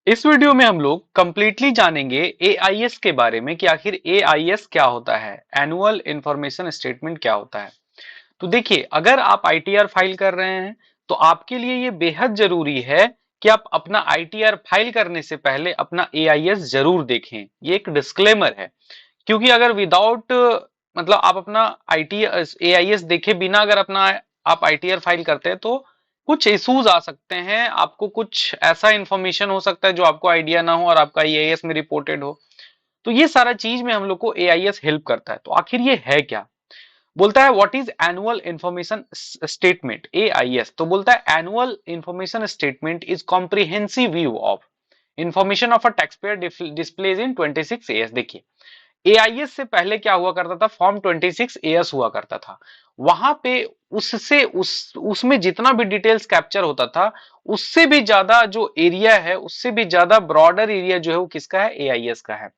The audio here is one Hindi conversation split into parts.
इस वीडियो में हम लोग कंप्लीटली जानेंगे एआईएस के बारे में कि आखिर एआईएस क्या होता है, एनुअल इंफॉर्मेशन स्टेटमेंट क्या होता है। तो देखिए, अगर आप आईटीआर फाइल कर रहे हैं तो आपके लिए ये बेहद जरूरी है कि आप अपना आईटीआर फाइल करने से पहले अपना एआईएस जरूर देखें। ये एक डिस्क्लेमर है, क्योंकि अगर विदाउट मतलब आप अपना आईटीआर एआईएस देखे बिना अगर अपना आप आईटीआर फाइल करते हैं तो कुछ इश्यूज आ सकते हैं। आपको कुछ ऐसा इंफॉर्मेशन हो सकता है जो आपको आइडिया ना हो और आपका एआईएस में रिपोर्टेड हो। तो ये सारा चीज में हम लोग को एआईएस हेल्प करता है। तो आखिर ये है क्या? बोलता है what is annual information statement, AIS. तो बोलता है annual information statement is comprehensive view of information of a tax payer displays in 26 as. देखिए, एआईएस से पहले क्या हुआ करता था, फॉर्म 26 एएस हुआ करता था। वहां पे उससे उसमें जितना भी डिटेल्स कैप्चर होता था उससे भी ज्यादा जो एरिया है, उससे भी ज्यादा ब्रॉडर एरिया जो है वो किसका है, एआईएस का है।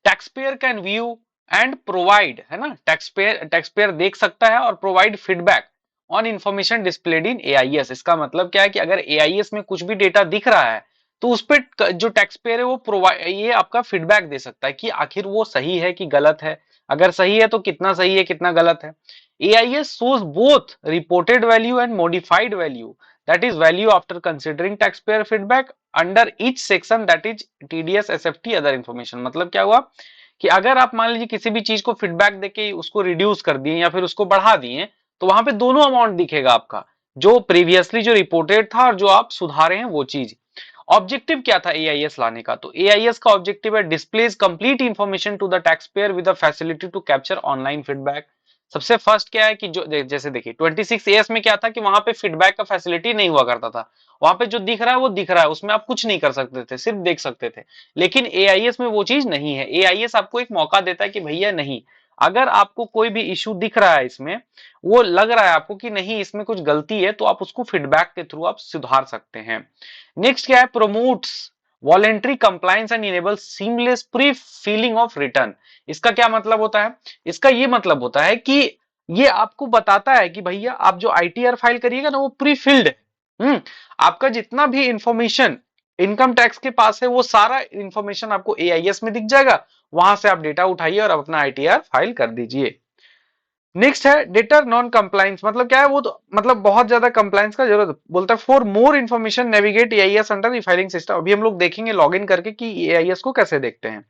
Tax payer can view and provide, है ना, टैक्स पेयर देख सकता है और provide feedback on information displayed in AIS. इसका मतलब क्या है कि अगर एआईएस में कुछ भी डेटा दिख रहा है तो उस पर जो टैक्स पेयर है वो प्रोवाइड ये आपका फीडबैक दे सकता है कि आखिर वो सही है कि गलत है। अगर सही है तो कितना सही है, कितना गलत है। AIS shows both reported value and modified value, that is value after considering taxpayer feedback under each section, that is TDS, SFT, other information। मतलब क्या हुआ कि अगर आप मान लीजिए किसी भी चीज को फीडबैक देके उसको रिड्यूस कर दिए या फिर उसको बढ़ा दिए तो वहां पे दोनों अमाउंट दिखेगा आपका, जो प्रीवियसली जो रिपोर्टेड था और जो आप सुधारे हैं वो चीज। ऑब्जेक्टिव क्या था एआईएस लाने का? तो एआईएस का ऑब्जेक्टिव है displays complete information to the tax payer with the facility to capture online feedback. सबसे फर्स्ट क्या है कि जो जैसे देखिए 26 एएस में क्या था कि वहां पे फीडबैक का फैसिलिटी नहीं हुआ करता था। वहां पे जो दिख रहा है वो दिख रहा है, उसमें आप कुछ नहीं कर सकते थे, सिर्फ देख सकते थे। लेकिन एआईएस में वो चीज नहीं है। एआईएस आपको एक मौका देता है कि भैया नहीं, अगर आपको कोई भी इश्यू दिख रहा है इसमें, वो लग रहा है आपको कि नहीं इसमें कुछ गलती है, तो आप उसको फीडबैक के थ्रू आप सुधार सकते हैं। नेक्स्ट क्या है, promotes voluntary compliance and enable seamless pre feeling of return. इसका क्या मतलब होता है? इसका ये मतलब होता है कि ये आपको बताता है कि भैया आप जो आईटीआर फाइल करिएगा ना वो प्री फिल्ड है। आपका जितना भी इंफॉर्मेशन इनकम टैक्स के पास है वो सारा इंफॉर्मेशन आपको एआईएस में दिख जाएगा। वहां से आप डेटा उठाइए और अपना आईटीआर फाइल कर दीजिए। नेक्स्ट है डेटर नॉन कंप्लायंस। मतलब क्या है, वो तो मतलब बहुत ज्यादा कंप्लायंस का जरूरत। बोलता है for more information navigate AIS under E filing system. अभी हम लोग देखेंगे लॉगिन करके कि एआईएस को कैसे देखते हैं।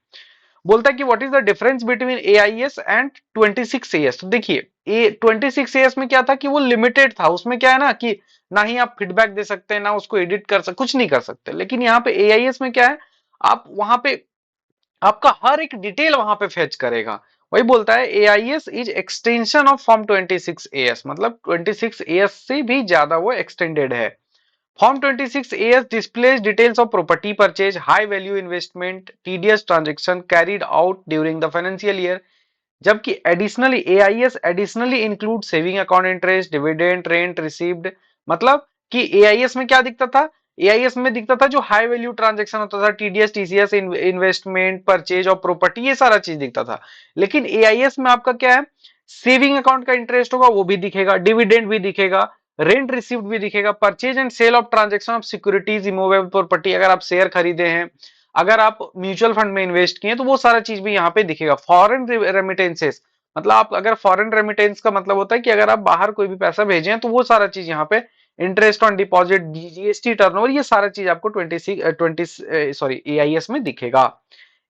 बोलता है कि what is the difference between AIS and 26 as. तो देखिए, ए 26 एएस में क्या था कि वो लिमिटेड था। उसमें क्या है ना कि ना ही आप फीडबैक दे सकते हैं, ना उसको एडिट कर सकते, कुछ नहीं कर सकते। लेकिन यहाँ पे एआईएस में क्या है, आप वहां पे आपका हर एक डिटेल वहां पे फेच करेगा। वही बोलता है AIS is extension of form 26 AS, मतलब 26 एएस से भी ज्यादा वो एक्सटेंडेड है। Form 26 AS displays details of property purchase, high value investment, TDS transaction carried out during the financial year. जबकि additionally AIS additionally include saving account interest, dividend, rent received. मतलब कि एआईएस में क्या दिखता था, एआईएस में दिखता था जो हाई वैल्यू ट्रांजैक्शन होता था, TDS, TCS, investment, purchase of property, ये सारा चीज दिखता था। लेकिन एआईएस में आपका क्या है, सेविंग अकाउंट का इंटरेस्ट होगा वो भी दिखेगा, डिविडेंड भी दिखेगा, रेंट रिसीव्ड भी दिखेगा, purchase and sale of transaction of securities, immovable property, अगर आप शेयर खरीदे हैं, अगर आप म्यूचुअल फंड में इन्वेस्ट किए तो वो सारा चीज भी यहाँ पे दिखेगा। फॉरेन रेमिटेंसेस, मतलब आप अगर फॉरेन रेमिटेंस का मतलब होता है कि अगर आप बाहर कोई भी पैसा भेजें तो वो सारा चीज यहाँ पे, interest on deposit, GST, turnover, ये सारा चीज आपको 20 एआईएस में दिखेगा।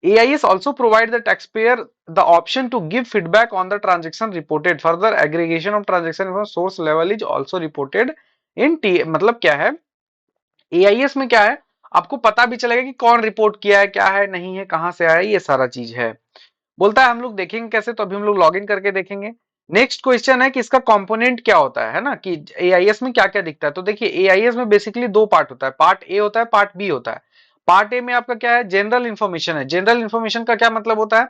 AIS also provide the taxpayer the option to give feedback on the transaction reported. Further aggregation of transaction from source level is also reported in T। मतलब क्या है, एआईएस में क्या है, आपको पता भी चलेगा कि कौन रिपोर्ट किया है, क्या है, नहीं है, कहां से आया, ये सारा चीज है। बोलता है हम लोग देखेंगे कैसे, तो अभी हम लोग लॉगिन करके देखेंगे। नेक्स्ट क्वेश्चन है कि इसका कंपोनेंट क्या होता है ना, कि एआईएस में क्या क्या दिखता है। तो देखिए एआईएस में बेसिकली दो पार्ट होता है, पार्ट ए होता है, पार्ट बी होता है। पार्ट ए में आपका क्या है, जनरल इंफॉर्मेशन है। जनरल इंफॉर्मेशन का क्या मतलब होता है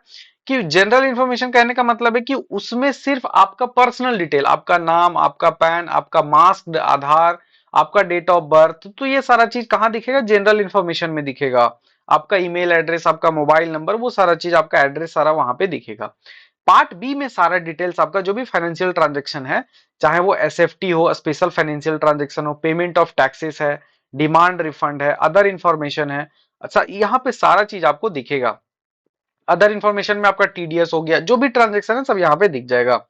कि जनरल इंफॉर्मेशन कहने का मतलब है कि उसमें सिर्फ आपका पर्सनल डिटेल, आपका नाम, आपका पैन, आपका मास्क, आधार, आपका डेट ऑफ बर्थ, तो ये सारा चीज कहाँ दिखेगा, जनरल इंफॉर्मेशन में दिखेगा। आपका ईमेल एड्रेस, आपका मोबाइल नंबर, वो सारा चीज, आपका एड्रेस सारा वहां पे दिखेगा। पार्ट बी में सारा डिटेल्स आपका जो भी फाइनेंशियल ट्रांजेक्शन है, चाहे वो एसएफटी हो, स्पेशल फाइनेंशियल ट्रांजेक्शन हो, पेमेंट ऑफ टैक्सेस है, डिमांड रिफंड है, अदर इंफॉर्मेशन है। अच्छा, यहाँ पे सारा चीज आपको दिखेगा। अदर इंफॉर्मेशन में आपका टीडीएस हो गया, जो भी ट्रांजेक्शन है सब यहाँ पे दिख जाएगा।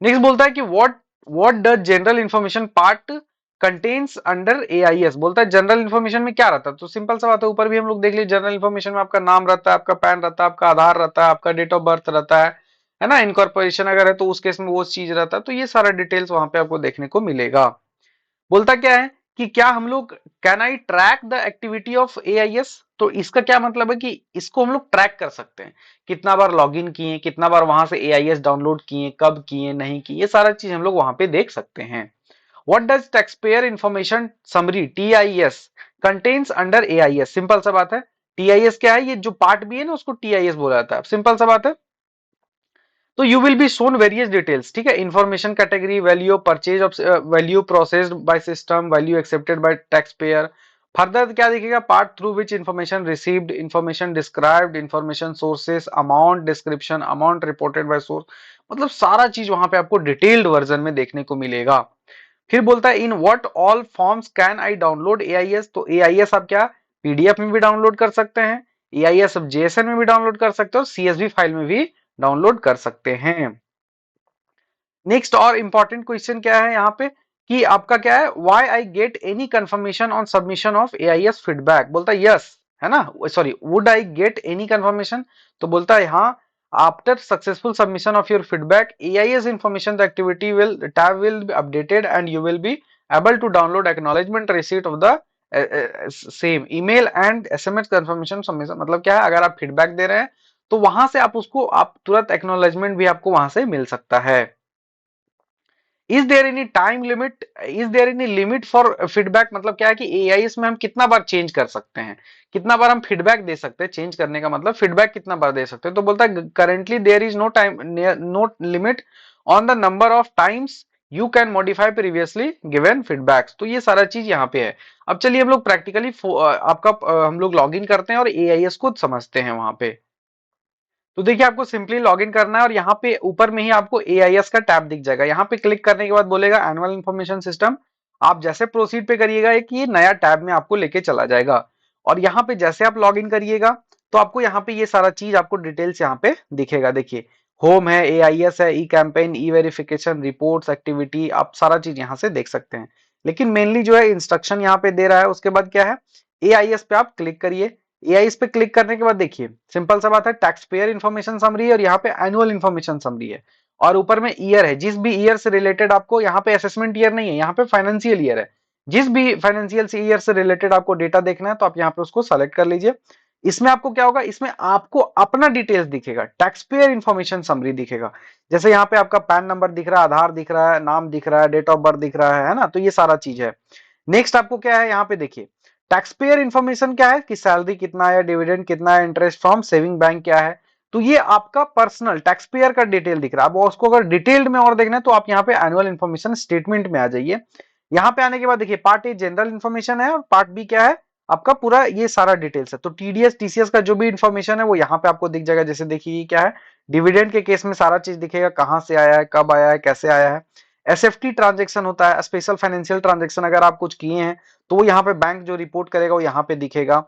नेक्स्ट बोलता है कि what does general information part contains under AIS. बोलता है जनरल इंफॉर्मेशन में क्या रहता है, तो सिंपल सा बात है, ऊपर भी हम लोग देख लीजिए, जनरल इंफॉर्मेशन में आपका नाम रहता है, आपका पैन रहता है, आपका आधार रहता है, आपका डेट ऑफ बर्थ रहता है ना। इनकॉर्पोरेशन अगर है तो उस केस में वो चीज रहता है, तो ये सारा डिटेल्स वहां पे आपको देखने को मिलेगा। बोलता क्या है कि क्या हम लोग can I track the activity of AIS, तो इसका क्या मतलब है कि इसको हम लोग ट्रैक कर सकते हैं, कितना बार लॉगिन किए, कितना बार वहां से एआईएस डाउनलोड किए, कब किए, नहीं किए, ये सारा चीज हम लोग वहां पे देख सकते हैं। What does taxpayer information summary TIS contains under AIS. Simple सा बात है, टीआईएस क्या है, ये जो पार्ट भी है ना उसको टीआईएस बोला जाता है। सिंपल सा बात है, तो you will be shown various details, ठीक है, information category, value purchase of, value processed by system, value accepted by tax payer. Further क्या दिखेगा, part through which information received, information described, information sources, amount description, amount reported by source. मतलब सारा चीज वहां पे आपको डिटेल्ड वर्जन में देखने को मिलेगा। फिर बोलता है in what all forms can I download AIS, तो एआईएस आप क्या पीडीएफ में भी डाउनलोड कर सकते हैं, एआईएस आप जेएसएन में भी डाउनलोड कर सकते हो, और सीएसवी फाइल में भी डाउनलोड कर सकते हैं। नेक्स्ट और इंपॉर्टेंट क्वेश्चन क्या है यहाँ पे कि आपका क्या है, why I get any confirmation on submission of AIS feedback. बोलता है यस, है ना, sorry, would I get any confirmation, तो बोलता है हाँ, after successful submission of your feedback AIS information the activity will tab will be updated and you will be able to download acknowledgement receipt of the same email and SMS confirmation submission. मतलब क्या है, अगर आप फीडबैक दे रहे हैं तो वहां से आप उसको आप तुरंत एक्नॉलेजमेंट भी आपको वहां से मिल सकता है। Is there any time limit, is there any limit for feedback, मतलब क्या है कि एआईएस में हम कितना बार चेंज कर सकते हैं, कितना बार हम फीडबैक दे सकते हैं, चेंज करने का मतलब फीडबैक कितना बार दे सकते हैं। तो बोलता है currently there is no time, no limit on the number of times you can modify previously given feedbacks. तो ये सारा चीज यहाँ पे है। अब चलिए हम लोग प्रैक्टिकली आपका हम लोग लॉग इन करते हैं और एआईएस को समझते हैं वहां पे। तो देखिए आपको सिंपली लॉगिन करना है और यहाँ पे ऊपर में ही आपको एआईएस का टैब दिख जाएगा। यहाँ पे क्लिक करने के बाद बोलेगा एनुअल इंफॉर्मेशन सिस्टम। आप जैसे प्रोसीड पे करिएगा एक ये नया टैब में आपको लेके चला जाएगा, और यहाँ पे जैसे आप लॉगिन करिएगा तो आपको यहाँ पे ये सारा चीज आपको डिटेल्स यहाँ पे दिखेगा। देखिए होम है, एआईएस है, ई कैंपेन, ई वेरिफिकेशन, रिपोर्ट्स, एक्टिविटी, आप सारा चीज यहाँ से देख सकते हैं। लेकिन मेनली जो है इंस्ट्रक्शन यहाँ पे दे रहा है। उसके बाद क्या है, एआईएस पे आप क्लिक करिए। एआईएस पे क्लिक करने के बाद देखिए सिंपल सा बात है, टैक्स पेयर इन्फॉर्मेशन समरी है और यहाँ पे एनुअल इन्फॉर्मेशन समरी है, और ऊपर में ईयर है, जिस भी ईयर से रिलेटेड आपको, यहाँ पे असेसमेंट ईयर नहीं है, यहाँ पे फाइनेंशियल ईयर है। जिस भी फाइनेंशियल ईयर से रिलेटेड आपको डेटा देखना है तो आप यहाँ पे उसको सेलेक्ट कर लीजिए। इसमें आपको क्या होगा, इसमें आपको अपना डिटेल्स दिखेगा, टैक्स पेयर इन्फॉर्मेशन समरी दिखेगा। जैसे यहाँ पे आपका पैन नंबर दिख रहा है, आधार दिख रहा है, नाम दिख रहा है, डेट ऑफ बर्थ दिख रहा है ना, तो ये सारा चीज है। नेक्स्ट आपको क्या है, यहाँ पे देखिए टैक्स पेयर इन्फॉर्मेशन क्या है कि सैलरी कितना है, डिविडेंड कितना है, इंटरेस्ट फ्रॉम सेविंग बैंक क्या है। तो ये आपका पर्सनल टैक्स पेयर का डिटेल दिख रहा है। अब उसको अगर डिटेल्ड में और देखना है तो आप यहाँ पे एनुअल इन्फॉर्मेशन स्टेटमेंट में आ जाइए। यहाँ पे आने के बाद देखिए पार्ट ए जनरल इन्फॉर्मेशन है और पार्ट बी क्या है, आपका पूरा ये सारा डिटेल्स है। तो टीडीएस टीसीएस का जो भी इन्फॉर्मेशन है वो यहाँ पे आपको दिख जाएगा। जैसे देखिए ये क्या है, डिविडेंड के केस में सारा चीज दिखेगा, कहाँ से आया है, कब आया है, कैसे आया है। एसएफटी ट्रांजेक्शन होता है, स्पेशल फाइनेंशियल ट्रांजेक्शन, अगर आप कुछ किए हैं तो वो यहाँ पे बैंक जो रिपोर्ट करेगा वो यहाँ पे दिखेगा।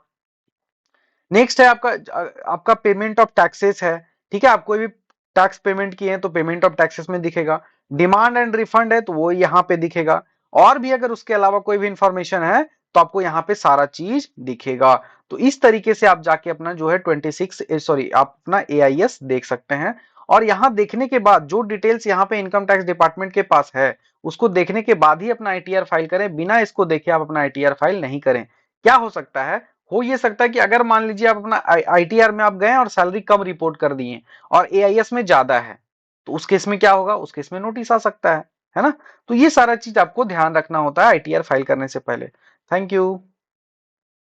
नेक्स्ट है आपका पेमेंट ऑफ टैक्सेस है, ठीक है, आप कोई भी टैक्स पेमेंट किए हैं तो पेमेंट ऑफ टैक्सेस में दिखेगा। डिमांड एंड रिफंड है तो वो यहाँ पे दिखेगा। और भी अगर उसके अलावा कोई भी इंफॉर्मेशन है तो आपको यहाँ पे सारा चीज दिखेगा। तो इस तरीके से आप जाके अपना जो है 26 सॉरी आप अपना एआईएस देख सकते हैं। और यहाँ देखने के बाद जो डिटेल्स यहाँ पे इनकम टैक्स डिपार्टमेंट के पास है उसको देखने के बाद ही अपना आईटीआर फाइल करें, बिना इसको देखे आप अपना आईटीआर फाइल नहीं करें। क्या हो सकता है, हो ये सकता है कि अगर मान लीजिए आप अपना आईटीआर में आप गए और सैलरी कम रिपोर्ट कर दिए और एआईएस में ज्यादा है, तो उस केस में क्या होगा, उस केस में नोटिस आ सकता है ना। तो ये सारा चीज आपको ध्यान रखना होता है आईटीआर फाइल करने से पहले। Thank you.